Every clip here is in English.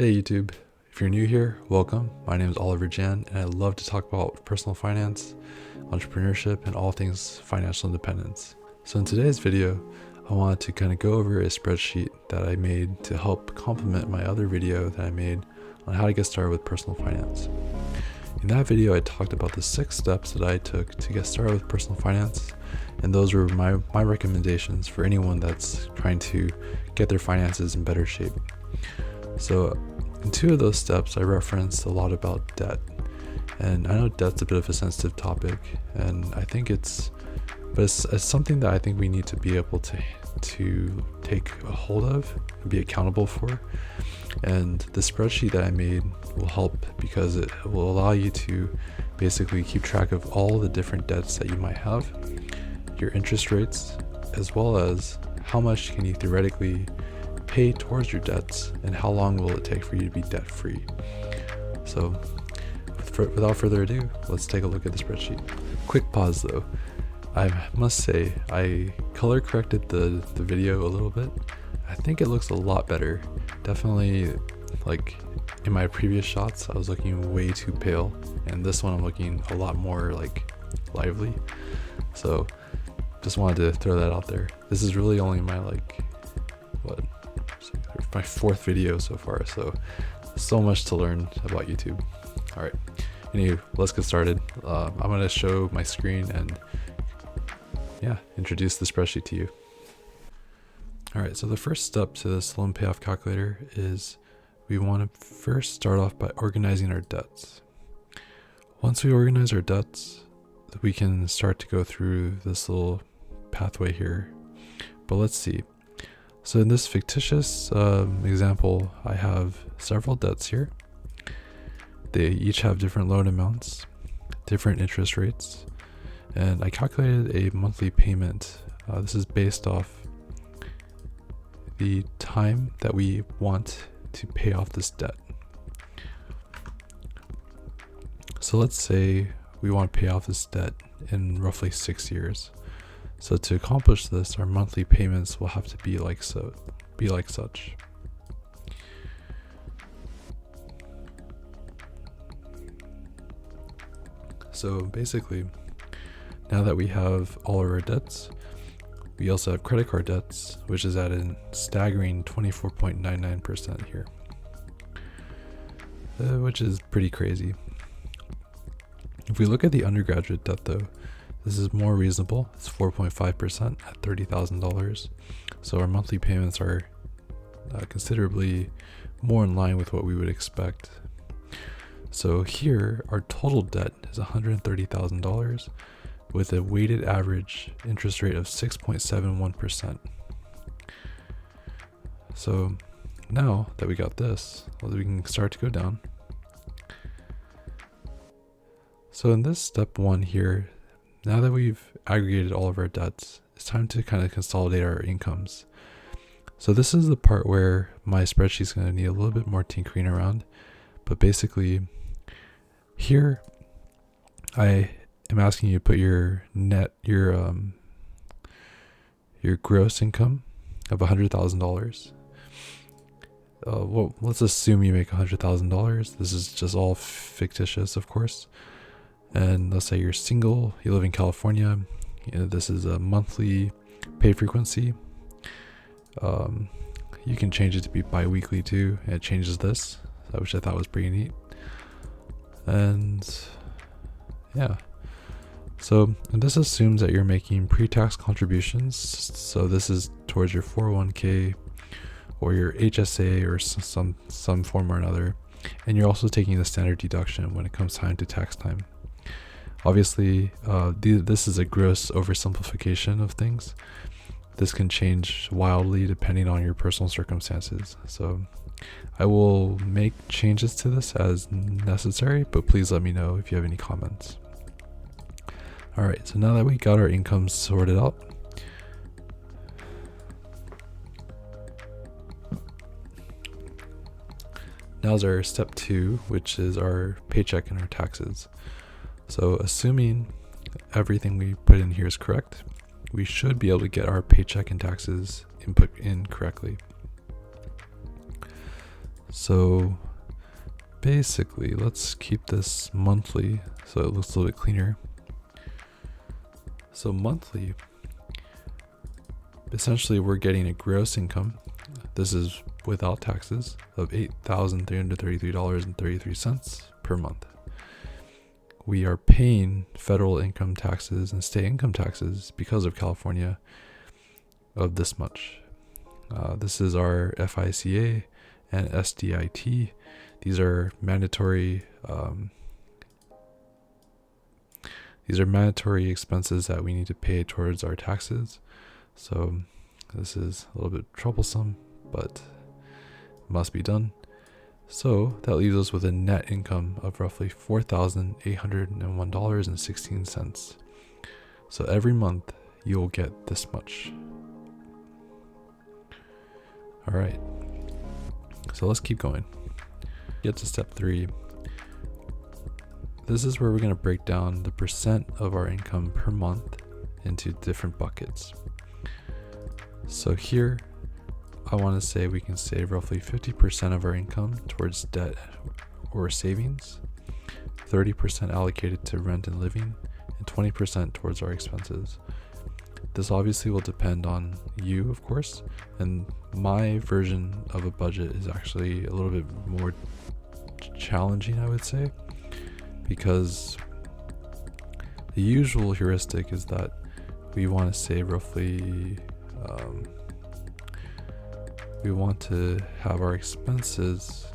Hey YouTube, if you're new here, welcome. My name is Oliver Jan and I love to talk about personal finance, entrepreneurship, and all things financial independence. So in today's video, I wanted to kind of go over a spreadsheet that I made to help complement my other video that I made on how to get started with personal finance. In that video, I talked about the 6 steps that I took to get started with personal finance, and those were my recommendations for anyone that's trying to get their finances in better shape. So in 2 of those steps, I referenced a lot about debt, and I know debt's a bit of a sensitive topic, and I think it's something that I think we need to be able to take a hold of and be accountable for. And the spreadsheet that I made will help because it will allow you to basically keep track of all the different debts that you might have, your interest rates, as well as how much can you theoretically pay towards your debts and how long will it take for you to be debt free. So without further ado, let's take a look at the spreadsheet. Quick pause though. I must say I color corrected the video a little bit. I think it looks a lot better. Definitely, like in my previous shots I was looking way too pale, and this one I'm looking a lot more like lively. So just wanted to throw that out there. This is really only my my 4th video so far, so much to learn about YouTube. All right, anyway, let's get started. I'm going to show my screen and introduce the spreadsheet to you. All right, so the first step to this loan payoff calculator is we want to first start off by organizing our debts. Once we organize our debts, we can start to go through this little pathway here. But let's see. So in this fictitious example, I have several debts here. They each have different loan amounts, different interest rates, and I calculated a monthly payment. This is based off the time that we want to pay off this debt. So let's say we want to pay off this debt in roughly 6 years. So to accomplish this, our monthly payments will have to be like such. So basically, now that we have all of our debts, we also have credit card debts, which is at a staggering 24.99% here, which is pretty crazy. If we look at the undergraduate debt though, this is more reasonable. It's 4.5% at $30,000. So our monthly payments are considerably more in line with what we would expect. So here, our total debt is $130,000 with a weighted average interest rate of 6.71%. So now that we got this, we can start to go down. So in this step 1 here, now that we've aggregated all of our debts, it's time to kind of consolidate our incomes. So this is the part where my spreadsheet is going to need a little bit more tinkering around. But basically, here I am asking you to put your gross income of $100,000. Well, let's assume you make $100,000. This is just all fictitious, of course. And let's say you're single, you live in California. This is a monthly pay frequency. You can change it to be bi-weekly too, and it changes this, which I thought was pretty neat. And so this assumes that you're making pre-tax contributions. So this is towards your 401k or your HSA or some form or another. And you're also taking the standard deduction when it comes time to tax time. Obviously, this is a gross oversimplification of things. This can change wildly depending on your personal circumstances. So I will make changes to this as necessary, but please let me know if you have any comments. All right, so now that we got our incomes sorted out, now's our step 2, which is our paycheck and our taxes. So assuming everything we put in here is correct, we should be able to get our paycheck and taxes input in correctly. So basically, let's keep this monthly so it looks a little bit cleaner. So monthly, essentially we're getting a gross income. This is without taxes of $8,333.33 per month. We are paying federal income taxes and state income taxes because of California of this much. This is our FICA and SDIT. These are mandatory expenses that we need to pay towards our taxes. So this is a little bit troublesome, but must be done. So that leaves us with a net income of roughly $4,801.16. So every month you'll get this much. All right. So let's keep going. Get to step 3. This is where we're going to break down the percent of our income per month into different buckets. So here, I want to say we can save roughly 50% of our income towards debt or savings, 30% allocated to rent and living, and 20% towards our expenses. This obviously will depend on you, of course, and my version of a budget is actually a little bit more challenging, I would say, because the usual heuristic is that we want to save roughly we want to have our expenses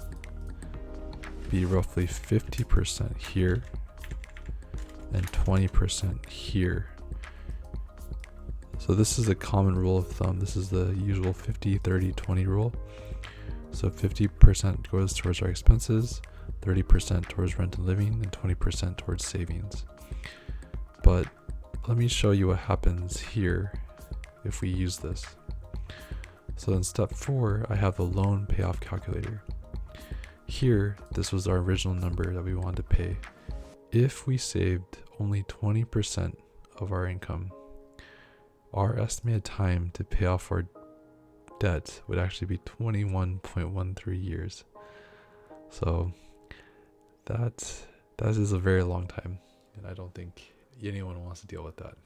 be roughly 50% here and 20% here. So this is a common rule of thumb. This is the usual 50-30-20 rule. So 50% goes towards our expenses, 30% towards rent and living, and 20% towards savings. But let me show you what happens here if we use this. So in step 4, I have the loan payoff calculator. Here, this was our original number that we wanted to pay. If we saved only 20% of our income, our estimated time to pay off our debt would actually be 21.13 years. So that is a very long time, and I don't think anyone wants to deal with that.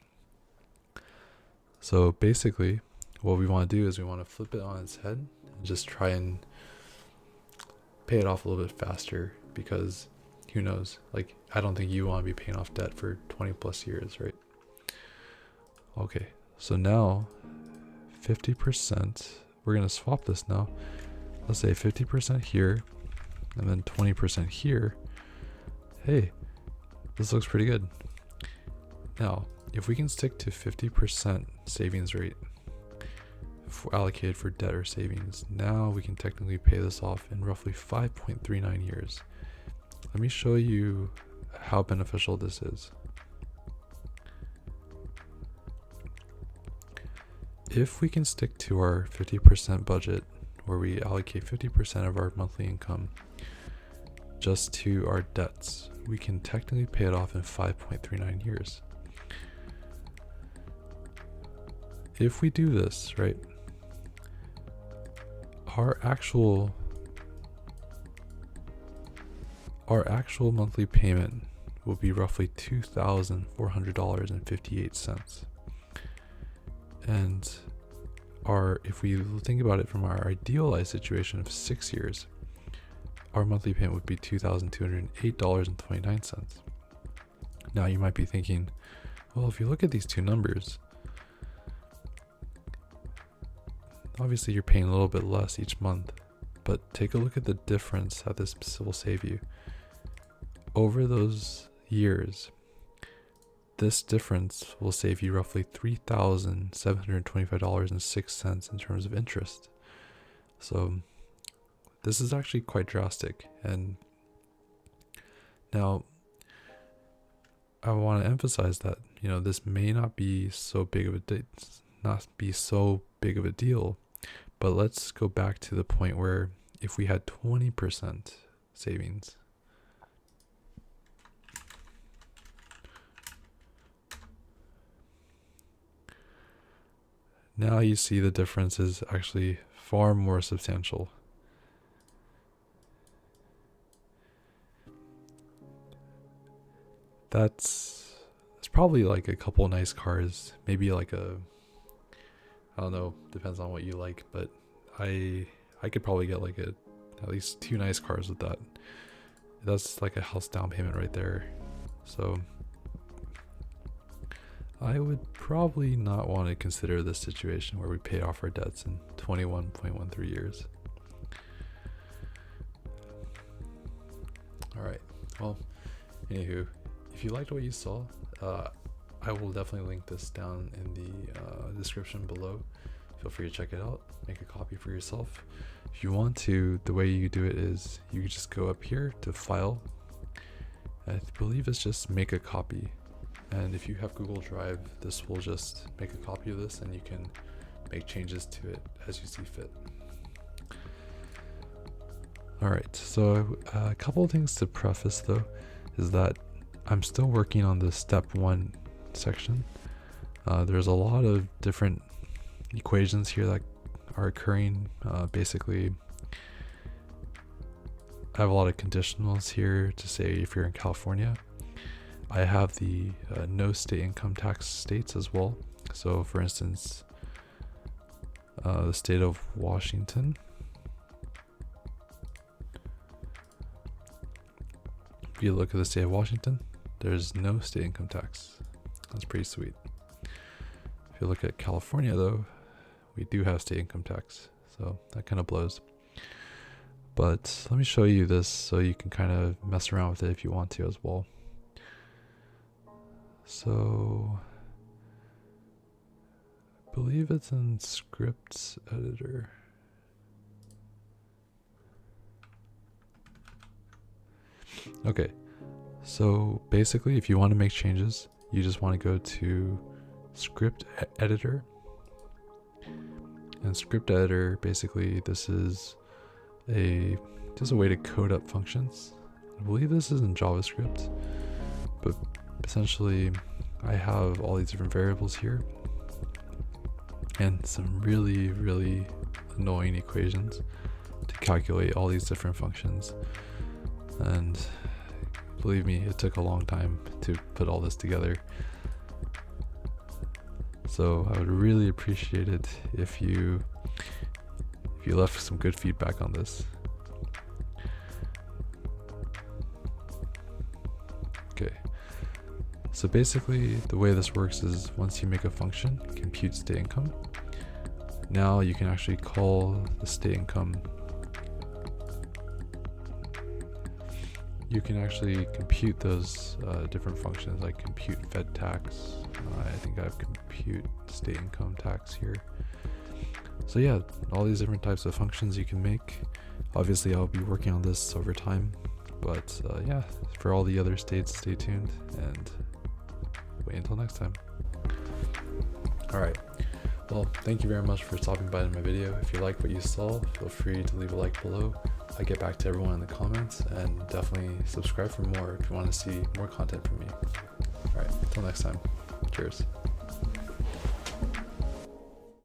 So basically, what we want to do is we want to flip it on its head and just try and pay it off a little bit faster, because who knows, like, I don't think you want to be paying off debt for 20 plus years, right? Okay, so now 50%, we're going to swap this now. Let's say 50% here and then 20% here. Hey, this looks pretty good. Now, if we can stick to 50% savings rate allocated for debt or savings, now we can technically pay this off in roughly 5.39 years. Let me show you how beneficial this is. If we can stick to our 50% budget, where we allocate 50% of our monthly income just to our debts, we can technically pay it off in 5.39 years. If we do this, right, our actual monthly payment will be roughly $2,400.58. And if we think about it from our idealized situation of 6 years, our monthly payment would be $2,208.29. Now you might be thinking, well, if you look at these two numbers, obviously you're paying a little bit less each month, but take a look at the difference that this will save you. Over those years, this difference will save you roughly $3,725.06 in terms of interest. So this is actually quite drastic. And now I want to emphasize that, this may not be so big of a deal, but let's go back to the point where if we had 20% savings, now you see the difference is actually far more substantial. That's probably like a couple nice cars, maybe like I don't know, depends on what you like, but I could probably get like at least 2 nice cars with that. That's like a house down payment right there. So I would probably not want to consider this situation where we pay off our debts in 21.13 years. Alright, well, anywho, if you liked what you saw, I will definitely link this down in the description below. Feel free to check it out, make a copy for yourself. If you want to, the way you do it is you just go up here to File. I believe it's just make a copy. And if you have Google Drive, this will just make a copy of this and you can make changes to it as you see fit. Alright, so a couple of things to preface though is that I'm still working on the step 1 section. There's a lot of different equations here that are occurring. Basically, I have a lot of conditionals here to say if you're in California. I have the no state income tax states as well. So for instance, the state of Washington. If you look at the state of Washington, there's no state income tax. That's pretty sweet. If you look at California though, we do have state income tax. So that kind of blows. But let me show you this so you can kind of mess around with it if you want to as well. So I believe it's in scripts editor. Okay, so basically if you want to make changes, you just want to go to script editor. And script editor, basically this is just a way to code up functions. I believe this is in JavaScript, but essentially I have all these different variables here and some really, really annoying equations to calculate all these different functions. And believe me, it took a long time to put all this together. So I would really appreciate it if you left some good feedback on this. Okay. So basically the way this works is once you make a function, compute state income, now you can actually call the state income. You can actually compute those different functions like compute fed tax. I think I have compute state income tax here. So yeah, all these different types of functions you can make. Obviously I'll be working on this over time, but yeah, for all the other states, stay tuned and wait until next time. Alright, well, thank you very much for stopping by in my video. If you like what you saw, feel free to leave a like below. I get back to everyone in the comments, and definitely subscribe for more if you want to see more content from me. Alright, until next time, cheers.